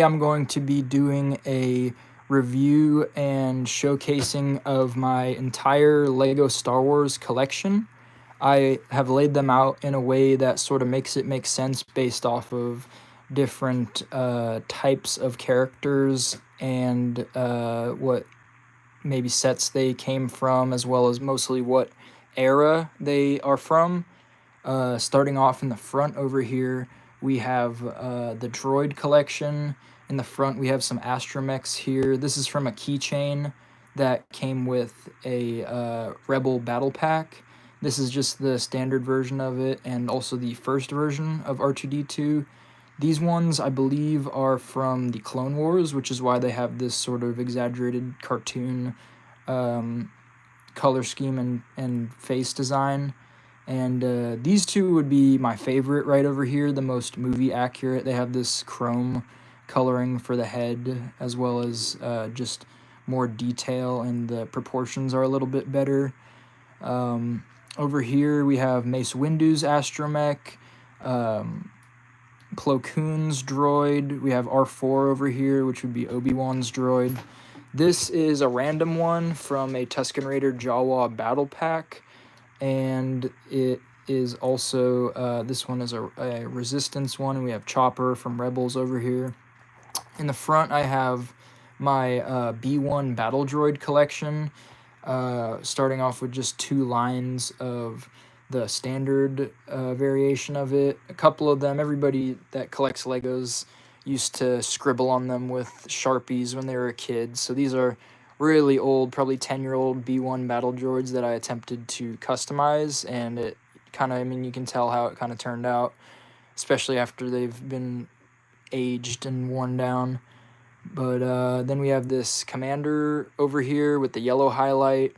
I'm going to be doing a review and showcasing of my entire Lego Star Wars collection. I have laid them out in a way that sort of makes it make sense based off of different types of characters and what maybe sets they came from, as well as mostly what era they are from. Starting off in the front over here, we have the droid collection. In the front, we have some astromechs here. This is from a keychain that came with a Rebel battle pack. This is just the standard version of it, and also the first version of R2D2. These ones, I believe, are from the Clone Wars, which is why they have this sort of exaggerated cartoon um, color scheme and face design. And these two would be my favorite right over here, the most movie accurate. They have this chrome coloring for the head, as well as just more detail, and the proportions are a little bit better. Over here, we have Mace Windu's astromech, um, Plo Koon's droid. We have R4 over here, which would be Obi-Wan's droid. This is a random one from a Tusken Raider Jawa battle pack, and it is also this one is a resistance one. We have Chopper from Rebels over here. In the front, I have my B1 battle droid collection, starting off with just two lines of the standard variation of it. A couple of them, everybody that collects Legos used to scribble on them with Sharpies when they were a kid. So these are really old, probably 10-year-old B1 battle droids that I attempted to customize, and it kind of, I mean, you can tell how it kind of turned out, especially after they've been aged and worn down. But then we have this commander over here with the yellow highlight.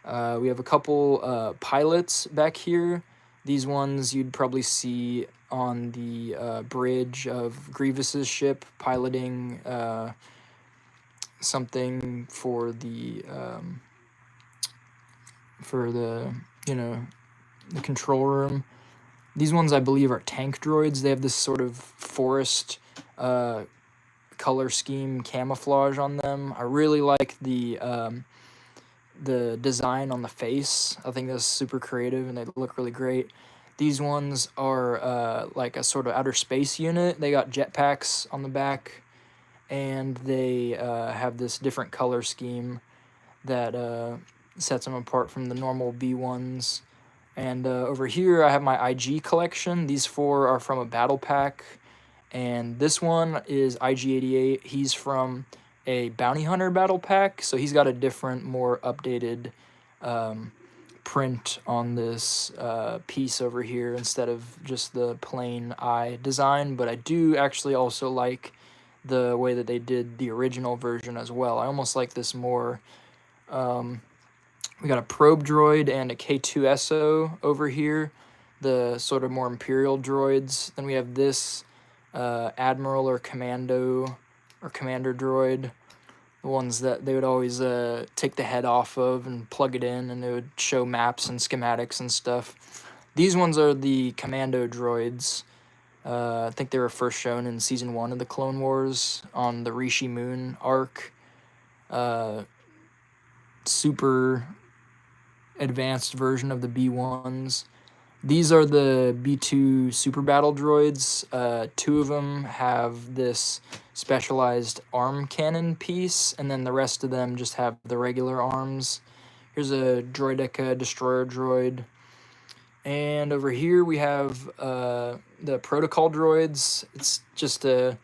We have a couple pilots back here. These ones you'd probably see on the bridge of Grievous's ship, piloting something for the you know, the control room. These ones, I believe, are tank droids. They have this sort of forest color scheme camouflage on them. I really like the design on the face. I think that's super creative, and they look really great. These ones are like a sort of outer space unit. They got jetpacks on the back, and they have this different color scheme that sets them apart from the normal B1s. And over here, I have my IG collection. These four are from a battle pack, and this one is IG-88. He's from a bounty hunter battle pack, so he's got a different, more updated print on this piece over here instead of just the plain eye design. But I do actually also like the way that they did the original version as well. I almost like this more. We got a probe droid and a K2SO over here, the sort of more Imperial droids. Then we have this Admiral or Commando or Commander droid, the ones that they would always take the head off of and plug it in, and it would show maps and schematics and stuff. These ones are the Commando droids. I think they were first shown in Season 1 of the Clone Wars on the Rishi Moon arc. Super advanced version of the B1s. These are the B2 super battle droids. Two of them have this specialized arm cannon piece, and then the rest of them just have the regular arms. Here's a Droideka destroyer droid. And over here we have the protocol droids. It's just a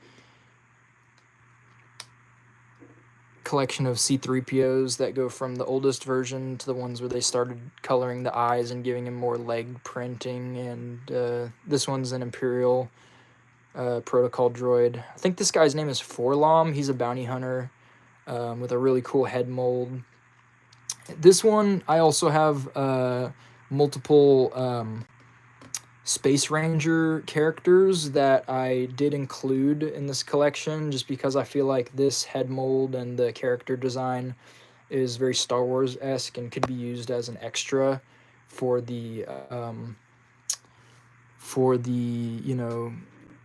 collection of C-3POs that go from the oldest version to the ones where they started coloring the eyes and giving him more leg printing. And this one's an Imperial protocol droid. I think this guy's name is Forlom. He's a bounty hunter with a really cool head mold. This one, I also have multiple Space Ranger characters that I did include in this collection, just because I feel like this head mold and the character design is very Star Wars-esque and could be used as an extra for the you know,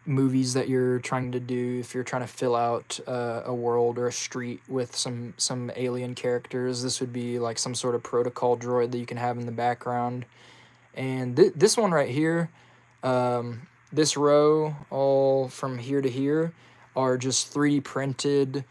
movies that you're trying to do, if you're trying to fill out a world or a street with some alien characters, this would be like some sort of protocol droid that you can have in the background. And this one right here, this row, all from here to here, are just 3D printed,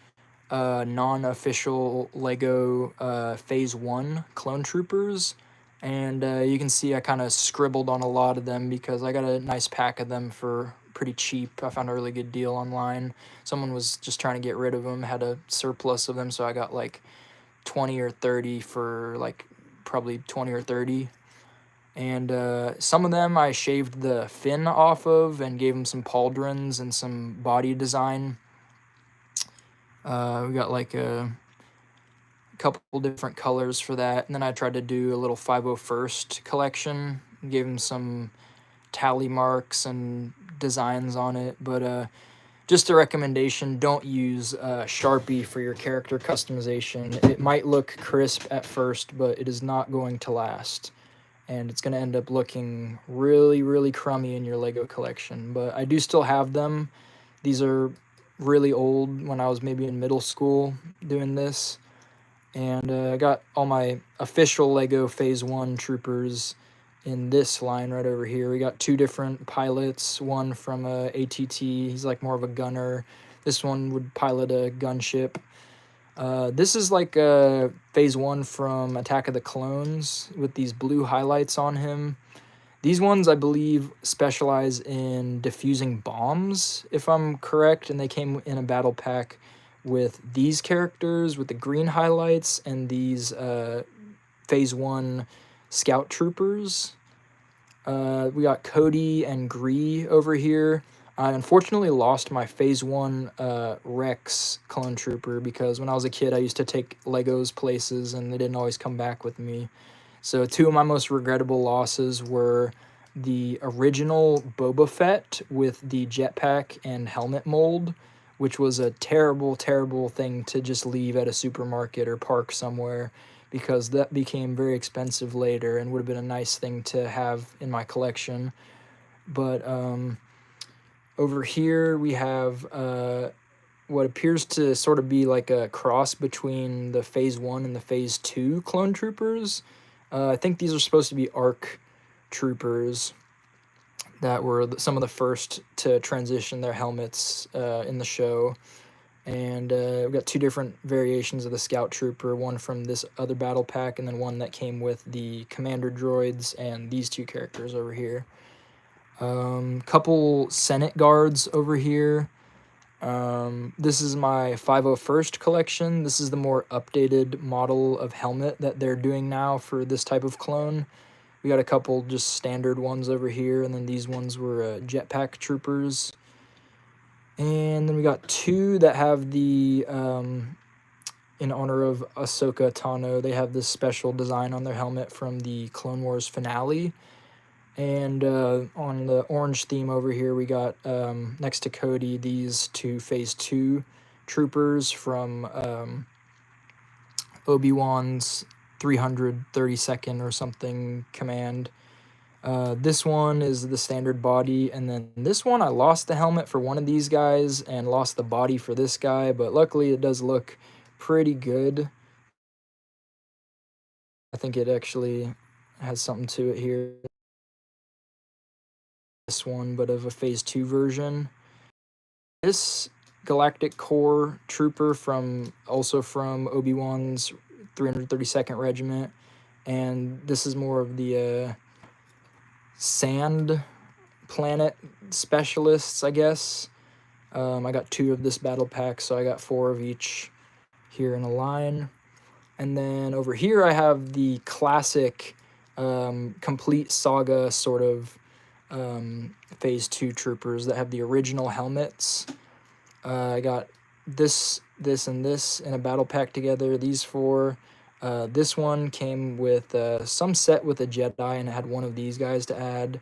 non-official Lego Phase 1 clone troopers. And you can see I kind of scribbled on a lot of them because I got a nice pack of them for pretty cheap. I found a really good deal online. Someone was just trying to get rid of them, had a surplus of them, so I got like 20 or 30 for like probably 20 or 30. And some of them I shaved the fin off of and gave them some pauldrons and some body design. We got like a couple different colors for that. And then I tried to do a little 501st collection, gave them some tally marks and designs on it. But just a recommendation, don't use Sharpie for your character customization. It might look crisp at first, but it is not going to last. And it's going to end up looking really, really crummy in your Lego collection. But I do still have them. These are really old, when I was maybe in middle school doing this. And I got all my official Lego Phase 1 troopers in this line right over here. We got 2 different pilots, one from ATT, he's like more of a gunner. This one would pilot a gunship. This is like Phase 1 from Attack of the Clones with these blue highlights on him. These ones, I believe, specialize in defusing bombs, if I'm correct, and they came in a battle pack with these characters with the green highlights and these Phase 1 scout troopers. We got Cody and Gree over here. I unfortunately lost my Phase 1 Rex clone trooper because when I was a kid I used to take Legos places and they didn't always come back with me. So 2 of my most regrettable losses were the original Boba Fett with the jetpack and helmet mold, which was a terrible, terrible thing to just leave at a supermarket or park somewhere, because that became very expensive later and would have been a nice thing to have in my collection. But over here we have what appears to sort of be like a cross between the Phase 1 and the Phase 2 clone troopers. I think these are supposed to be ARC troopers that were some of the first to transition their helmets in the show. And we've got 2 different variations of the Scout Trooper, one from this other battle pack and then one that came with the Commander droids and these 2 characters over here. Couple Senate guards over here. This is my 501st collection. This is the more updated model of helmet that they're doing now for this type of clone. We got a couple just standard ones over here, and then these ones were jetpack troopers. And then we got 2 that have the, in honor of Ahsoka Tano, they have this special design on their helmet from the Clone Wars finale. And on the orange theme over here, we got, next to Cody, these 2 Phase 2 troopers from Obi-Wan's 332nd or something command. This one is the standard body, and then this one I lost the helmet for one of these guys and lost the body for this guy, but luckily it does look pretty good. I think it actually has something to it here. This one, but of a Phase 2 version. This Galactic Corps trooper also from Obi-Wan's 332nd Regiment, and this is more of the sand planet specialists, I guess. I got 2 of this battle pack, so I got 4 of each here in a line. And then over here I have the classic complete saga sort of Phase 2 troopers that have the original helmets. I got this, and this in a battle pack together, these 4. This one came with some set with a Jedi, and it had one of these guys to add.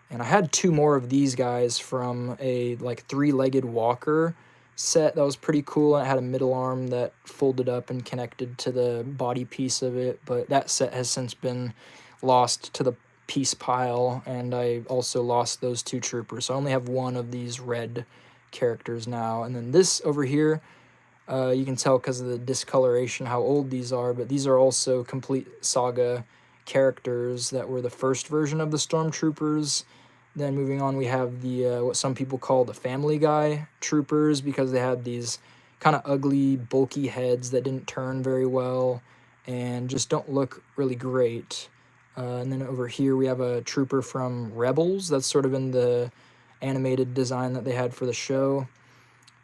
And I had 2 more of these guys from a like 3-legged walker set that was pretty cool, and it had a middle arm that folded up and connected to the body piece of it, but that set has since been lost to the piece pile, and I also lost those 2 troopers, so I only have 1 of these red characters now. And then this over here, you can tell because of the discoloration how old these are, but these are also complete saga characters that were the first version of the Stormtroopers. Then moving on, we have the what some people call the Family Guy troopers, because they had these kind of ugly, bulky heads that didn't turn very well and just don't look really great. And then over here we have a trooper from Rebels that's sort of in the animated design that they had for the show.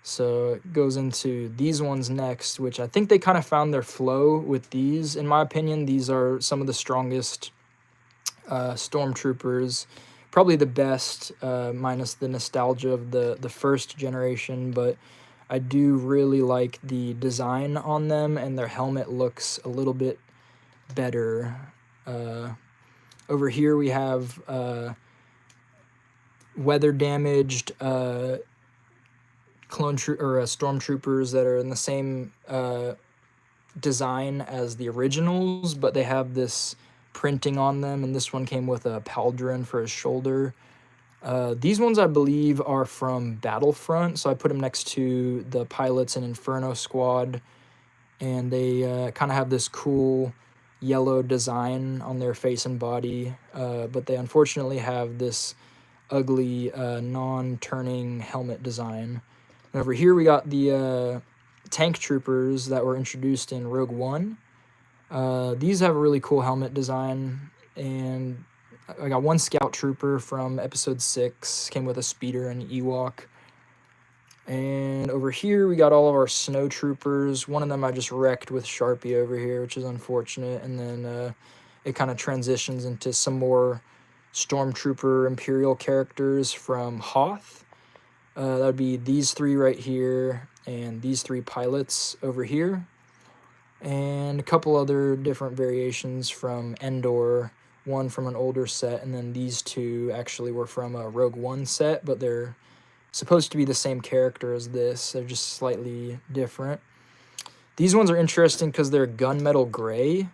So it goes into these ones next, which I think they kind of found their flow with these. In my opinion, these are some of the strongest Stormtroopers, probably the best, minus the nostalgia of the first generation, but I do really like the design on them, and their helmet looks a little bit better. Over here we have weather damaged stormtroopers that are in the same design as the originals, but they have this printing on them, and this one came with a pauldron for his shoulder. These ones I believe are from Battlefront, so I put them next to the pilots in Inferno Squad, and they kind of have this cool yellow design on their face and body, but they unfortunately have this ugly non-turning helmet design. And over here we got the tank troopers that were introduced in Rogue One. These have a really cool helmet design, and I got 1 scout trooper from episode 6, came with a speeder and Ewok. And over here we got all of our snow troopers. One of them I just wrecked with Sharpie over here, which is unfortunate. And then it kind of transitions into some more Stormtrooper Imperial characters from Hoth. That would be these 3 right here, and these 3 pilots over here, and a couple other different variations from Endor, one from an older set, and then these 2 actually were from a Rogue One set, but they're supposed to be the same character as this. They're just slightly different. These ones are interesting because they're gunmetal gray,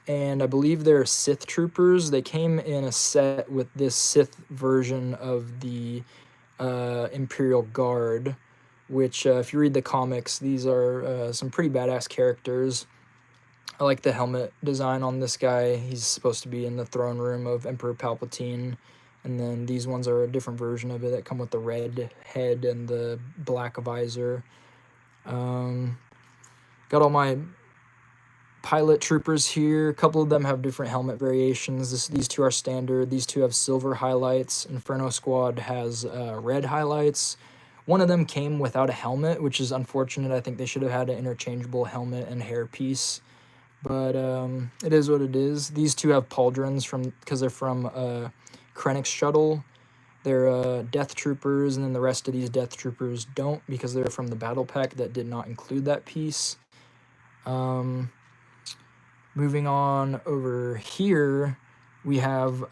and I believe they're Sith troopers. They came in a set with this Sith version of the Imperial Guard, which if you read the comics, these are some pretty badass characters. I like the helmet design on this guy. He's supposed to be in the throne room of Emperor Palpatine. And then these ones are a different version of it that come with the red head and the black visor. Got all my pilot troopers here. A couple of them have different helmet variations. These 2 are standard. These 2 have silver highlights. Inferno Squad has red highlights. One of them came without a helmet, which is unfortunate. I think they should have had an interchangeable helmet and hairpiece. But it is what it is. These 2 have pauldrons because they're from Krennic's shuttle. They're Death Troopers, and then the rest of these Death Troopers don't, because they're from the battle pack that did not include that piece. Moving on over here, we have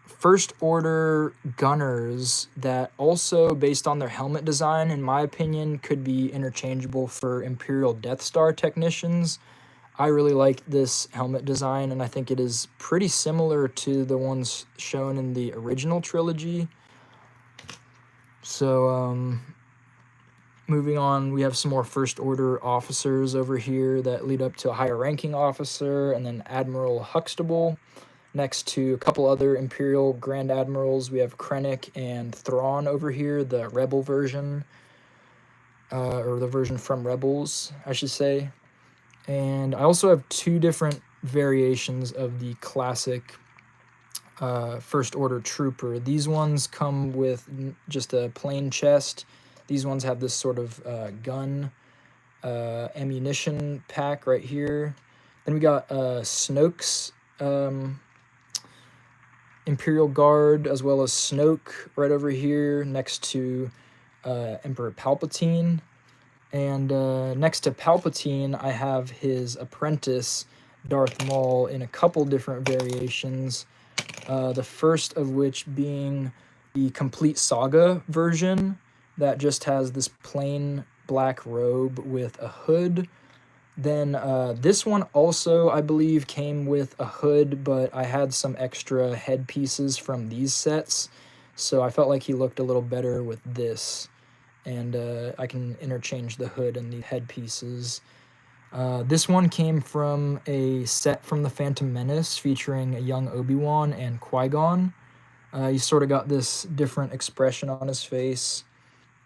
First Order gunners that also, based on their helmet design, in my opinion, could be interchangeable for Imperial Death Star technicians. I really like this helmet design, and I think it is pretty similar to the ones shown in the original trilogy. So, moving on, we have some more First Order officers over here that lead up to a higher ranking officer, and then Admiral Huxtable. Next to a couple other Imperial Grand Admirals, we have Krennic and Thrawn over here, the Rebel version, or the version from Rebels, I should say. And I also have 2 different variations of the classic First Order Trooper. These ones come with just a plain chest. These ones have this sort of gun ammunition pack right here. Then we got Snoke's Imperial Guard, as well as Snoke right over here next to Emperor Palpatine. And next to Palpatine, I have his apprentice, Darth Maul, in a couple different variations. The first of which being the Complete Saga version that just has this plain black robe with a hood. Then this one also, I believe, came with a hood, but I had some extra head pieces from these sets, so I felt like he looked a little better with this. And I can interchange the hood and the head pieces. This one came from a set from The Phantom Menace featuring a young Obi-Wan and Qui-Gon. He sort of got this different expression on his face.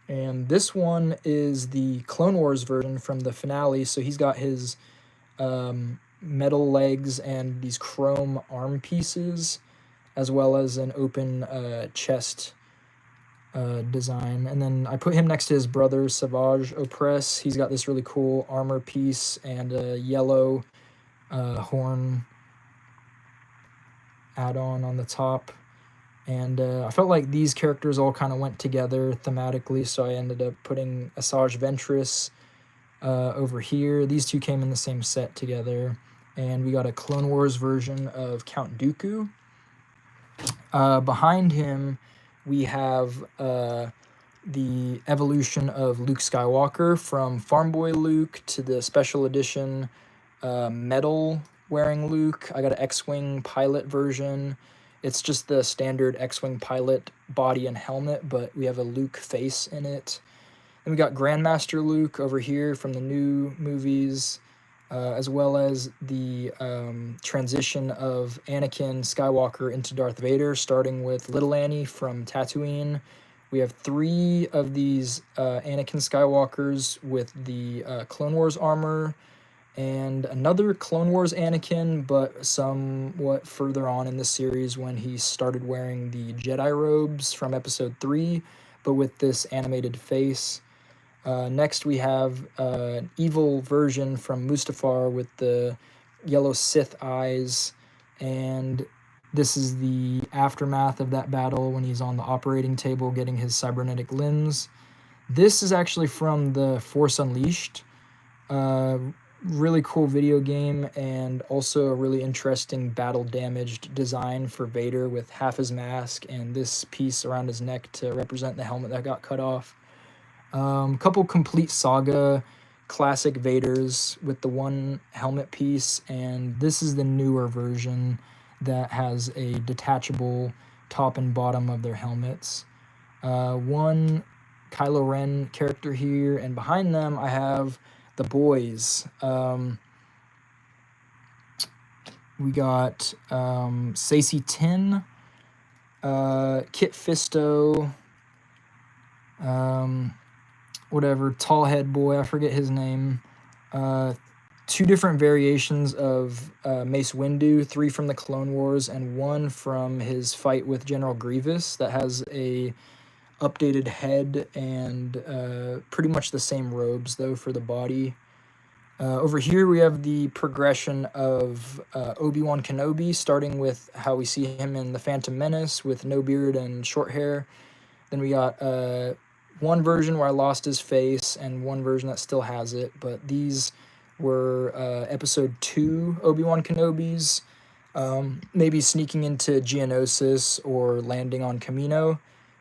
And this one is the Clone Wars version from the finale. So he's got his metal legs and these chrome arm pieces, as well as an open chest design. And then I put him next to his brother, Savage Opress. He's got this really cool armor piece and a yellow horn add-on on the top. And I felt like these characters all kind of went together thematically, so I ended up putting Asajj Ventress over here. These two came in the same set together. And we got a Clone Wars version of Count Dooku. Behind him, we have the evolution of Luke Skywalker from Farm Boy Luke to the special edition metal wearing Luke. I got an X-Wing pilot version. It's just the standard X-Wing pilot body and helmet, but we have a Luke face in it. Then we got Grandmaster Luke over here from the new movies, as well as the transition of Anakin Skywalker into Darth Vader, starting with Little Annie from Tatooine. We have 3 of these Anakin Skywalkers with the Clone Wars armor, and another Clone Wars Anakin, but somewhat further on in the series when he started wearing the Jedi robes from Episode 3, but with this animated face. Next, we have an evil version from Mustafar with the yellow Sith eyes, and this is the aftermath of that battle when he's on the operating table getting his cybernetic limbs. This is actually from the Force Unleashed. Really cool video game, and also a really interesting battle damaged design for Vader with half his mask and this piece around his neck to represent the helmet that got cut off. Couple complete saga classic Vaders with the one helmet piece, and this is the newer version that has a detachable top and bottom of their helmets. One Kylo Ren character here, and behind them I have the boys. We got Sacy Tin, Kit Fisto, whatever, tall head boy, I forget his name. 2 different variations of Mace Windu, 3 from the Clone Wars and 1 from his fight with General Grievous that has a updated head and pretty much the same robes though for the body. Over here we have the progression of Obi-Wan Kenobi, starting with how we see him in The Phantom Menace with no beard and short hair. Then we got one version where I lost his face and one version that still has it, but these were Episode 2 Obi-Wan Kenobis, maybe sneaking into Geonosis or landing on Kamino,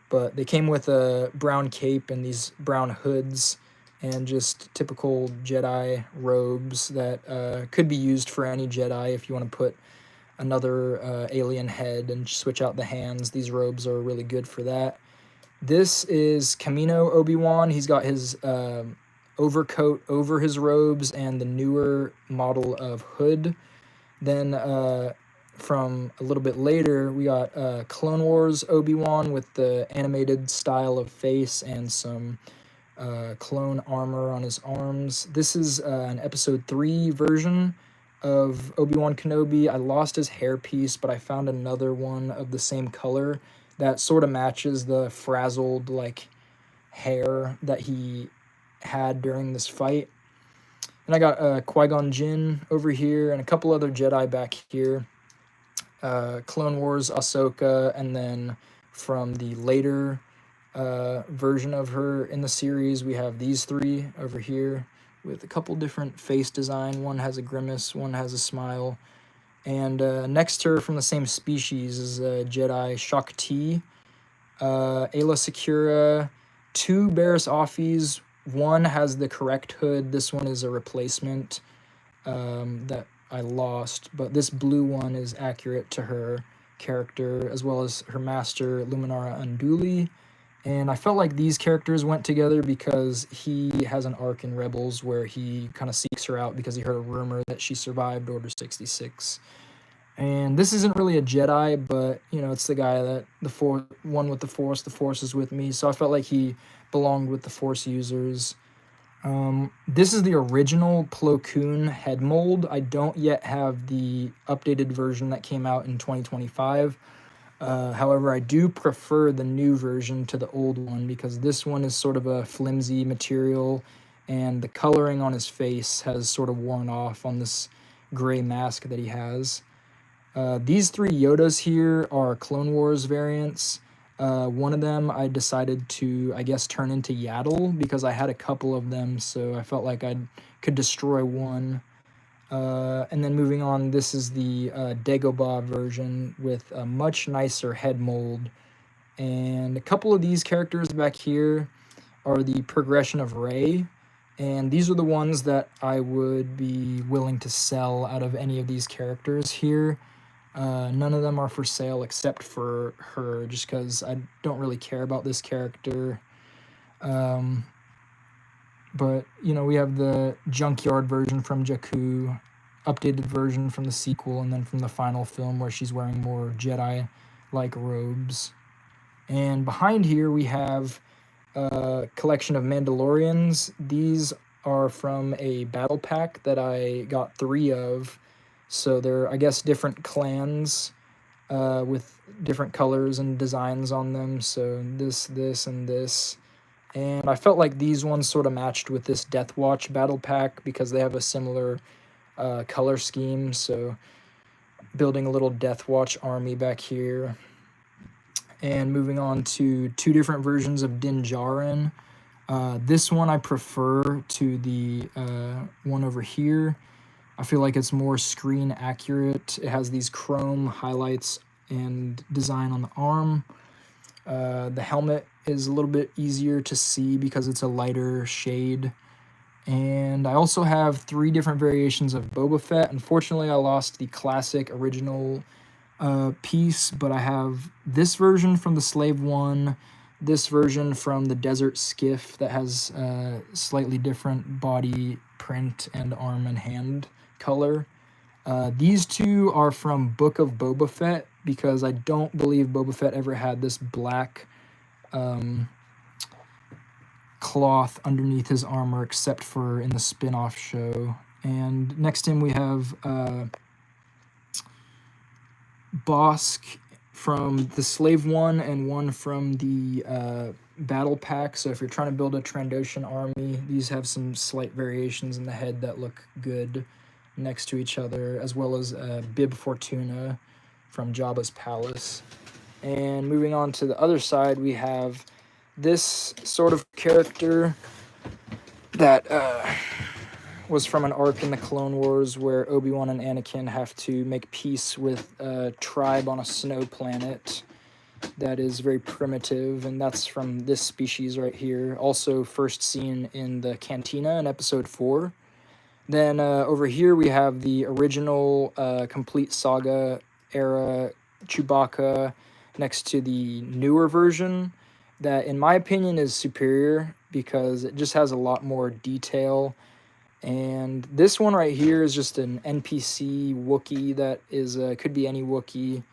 but they came with a brown cape and these brown hoods and just typical Jedi robes that could be used for any Jedi if you want to put another alien head and switch out the hands. These robes are really good for that. This is Kamino Obi-Wan. He's got his overcoat over his robes and the newer model of hood. Then from a little bit later, we got Clone Wars Obi-Wan with the animated style of face and some clone armor on his arms. This is an Episode 3 version of Obi-Wan Kenobi. I lost his hairpiece, but I found another one of the same color that sort of matches the frazzled like hair that he had during this fight. And I got Qui-Gon Jinn over here and a couple other Jedi back here. Clone Wars Ahsoka, and then from the later version of her in the series, we have these 3 over here with a couple different face design. One has a grimace, one has a smile. And next to her from the same species is Jedi Shaak Ti, Aayla Secura, 2 Barriss Offees. One has the correct hood, this one is a replacement. that I lost, but this blue one is accurate to her character, as well as her master, Luminara Unduli. And I felt like these characters went together because he has an arc in Rebels where he kind of seeks her out because he heard a rumor that she survived Order 66. And this isn't really a Jedi, but it's the guy that one with the Force is with me. So I felt like he belonged with the Force users. This is the original Plo Koon head mold. I don't yet have the updated version that came out in 2025. However, I do prefer the new version to the old one because this one is sort of a flimsy material, and the coloring on his face has sort of worn off on this gray mask that he has. These three Yodas here are Clone Wars variants. One of them I decided to, I guess, turn into Yaddle because I had a couple of them, so I felt like I could destroy one. And then moving on, this is the Dagobah version with a much nicer head mold. And a couple of these characters back here are the progression of Rey. And these are the ones that I would be willing to sell out of any of these characters here. None of them are for sale except for her, just because I don't really care about this character. But, we have the junkyard version from Jakku, updated version from the sequel, and then from the final film where she's wearing more Jedi-like robes. And behind here we have a collection of Mandalorians. These are from a battle pack that I got 3 of. So they're, I guess, different clans with different colors and designs on them. So this, and this. And I felt like these ones sort of matched with this Death Watch battle pack because they have a similar color scheme. So building a little Death Watch army back here. And moving on to 2 different versions of Din Djarin. This one I prefer to the one over here. I feel like it's more screen accurate. It has these chrome highlights and design on the arm. The helmet is a little bit easier to see because it's a lighter shade. And I also have 3 different variations of Boba Fett. Unfortunately, I lost the classic original piece, but I have this version from the Slave One, this version from the Desert Skiff that has slightly different body print and arm and hand color. These 2 are from Book of Boba Fett because I don't believe Boba Fett ever had this black cloth underneath his armor except for in the spin-off show. And next to him we have Bosk from the Slave One and one from the battle pack. So if you're trying to build a Trandoshan army, these have some slight variations in the head that look good next to each other, as well as Bib Fortuna from Jabba's palace. And moving on to the other side, we have this sort of character that was from an arc in the Clone Wars where Obi-Wan and Anakin have to make peace with a tribe on a snow planet that is very primitive, and that's from this species right here. Also first seen in the Cantina in Episode 4. Then over here we have the original Complete Saga era Chewbacca next to the newer version that, in my opinion, is superior because it just has a lot more detail. And this one right here is just an NPC Wookiee that is could be any Wookiee.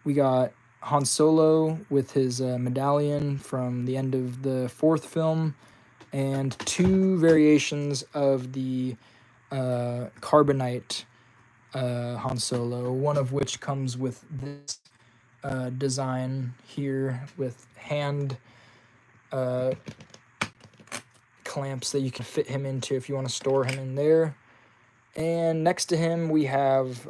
We got Han Solo with his medallion from the end of the 4th film, and 2 variations of the Carbonite Han Solo, one of which comes with this design here with hand clamps that you can fit him into if you want to store him in there. And next to him we have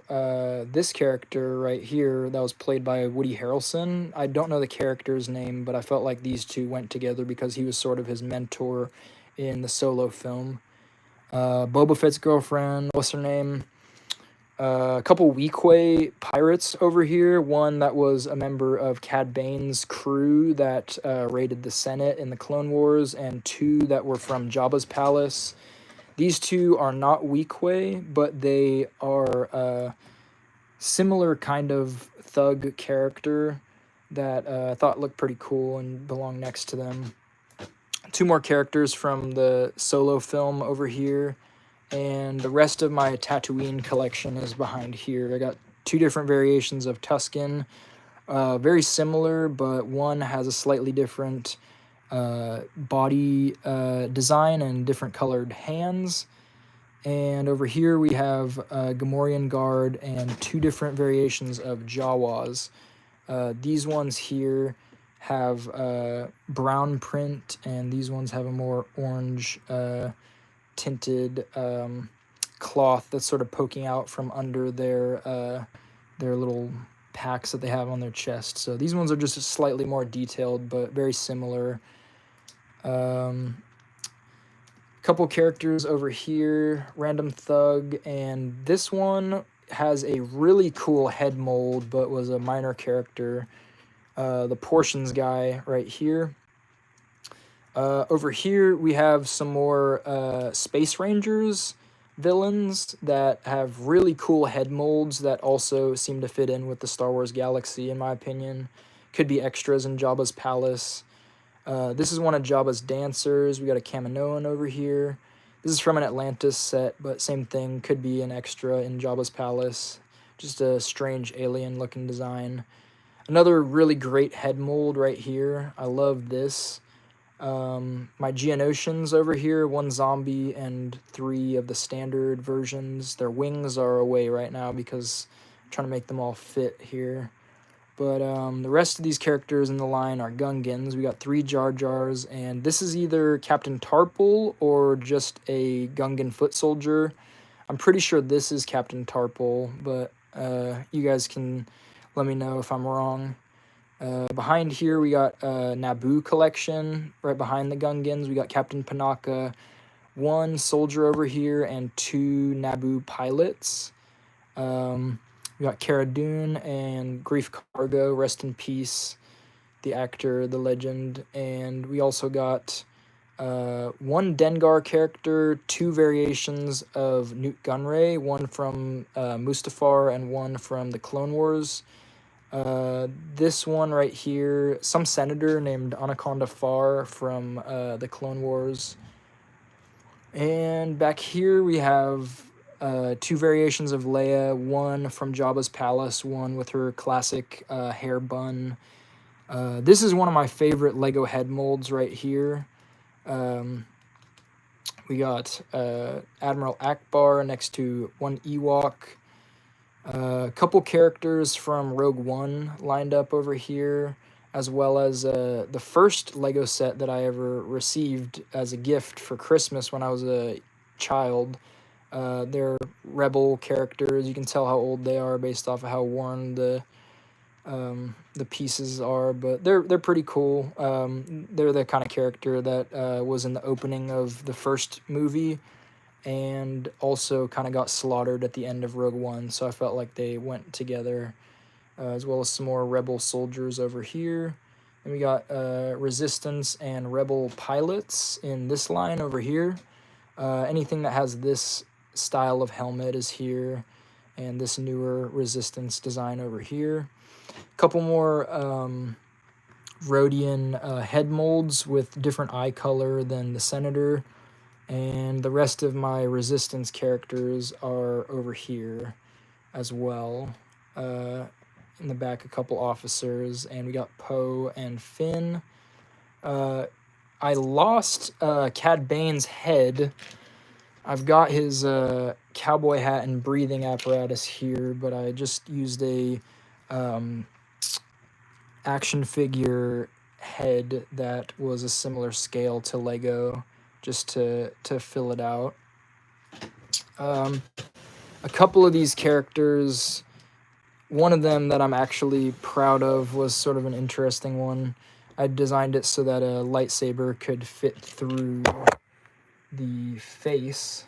this character right here that was played by Woody Harrelson. I don't know the character's name, but I felt like these 2 went together because he was sort of his mentor in the Solo film. Boba Fett's girlfriend, what's her name? A couple Weequay pirates over here. One that was a member of Cad Bane's crew that raided the Senate in the Clone Wars, and 2 that were from Jabba's palace. These two are not Weequay, but they are a similar kind of thug character that I thought looked pretty cool and belonged next to them. Two more characters from the Solo film over here, and the rest of my Tatooine collection is behind here. I got two different variations of Tusken, very similar, but one has a slightly different body design and different colored hands. And over here we have Gamorrean Guard and two different variations of Jawas. These ones here have brown print, and these ones have a more orange tinted cloth that's sort of poking out from under their little packs that they have on their chest. So these ones are just slightly more detailed, but very similar. Couple characters over here, Random Thug, and this one has a really cool head mold, but was a minor character. The Portions guy right here. Over here we have some more Space Rangers villains that have really cool head molds that also seem to fit in with the Star Wars galaxy, in my opinion. Could be extras in Jabba's palace. This is one of Jabba's dancers. We got a Kaminoan over here. This is from an Atlantis set, but same thing. Could be an extra in Jabba's palace. Just a strange alien-looking design. Another really great head mold right here. I love this. My Geonosians over here, one zombie and three of the standard versions. Their wings are away right now because I'm trying to make them all fit here. But the rest of these characters in the line are Gungans. We got 3 Jar Jars, and this is either Captain Tarple or just a Gungan foot soldier. I'm pretty sure this is Captain Tarple, but you guys can let me know if I'm wrong. Behind here, we got Naboo collection. Right behind the Gungans, we got Captain Panaka, 1 soldier over here, and 2 Naboo pilots. We got Cara Dune and Grief Karga, rest in peace, the actor, the legend. And we also got 1 Dengar character, 2 variations of Newt Gunray, one from Mustafar and one from the Clone Wars. This one right here, some senator named Anaconda Farr from the Clone Wars. And back here we have 2 variations of Leia, one from Jabba's palace, one with her classic hair bun. This is one of my favorite Lego head molds right here. We got Admiral Akbar next to 1 Ewok. A couple characters from Rogue One lined up over here, as well as the first Lego set that I ever received as a gift for Christmas when I was a child. They're Rebel characters. You can tell how old they are based off of how worn the pieces are, but they're pretty cool. They're the kind of character that was in the opening of the first movie, and also kind of got slaughtered at the end of Rogue One, so I felt like they went together, as well as some more Rebel soldiers over here. And we got Resistance and Rebel pilots in this line over here. Anything that has this style of helmet is here, and this newer Resistance design over here. A couple more Rhodian head molds with different eye color than the Senator. And the rest of my Resistance characters are over here as well. In the back, a couple officers, and we got Poe and Finn. I lost Cad Bane's head. I've got his cowboy hat and breathing apparatus here, but I just used a action figure head that was a similar scale to Lego, just to fill it out. A couple of these characters, one of them that I'm actually proud of was sort of an interesting one. I designed it so that a lightsaber could fit through the face.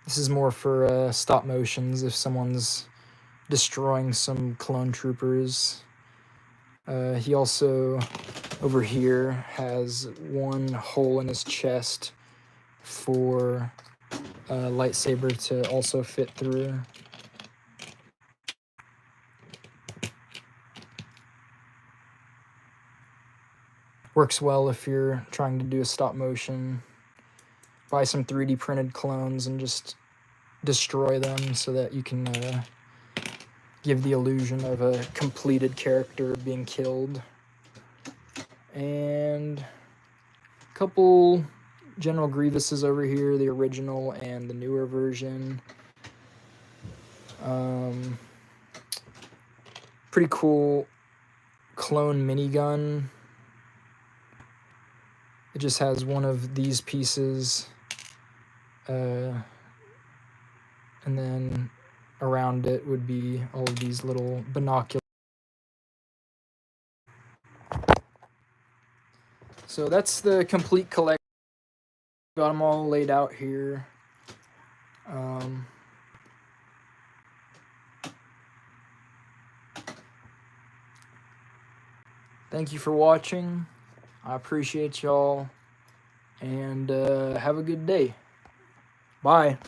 This is more for stop motions if someone's destroying some clone troopers. He also over here has one hole in his chest for a lightsaber to also fit through. Works well if you're trying to do a stop motion. Buy some 3D printed clones and just destroy them so that you can give the illusion of a completed character being killed. And a couple General Grievuses over here, the original and the newer version. Pretty cool clone minigun. It just has one of these pieces, and then around it would be all of these little binoculars. So that's the complete collection. Got them all laid out here. Thank you for watching. I appreciate y'all, and have a good day. Bye.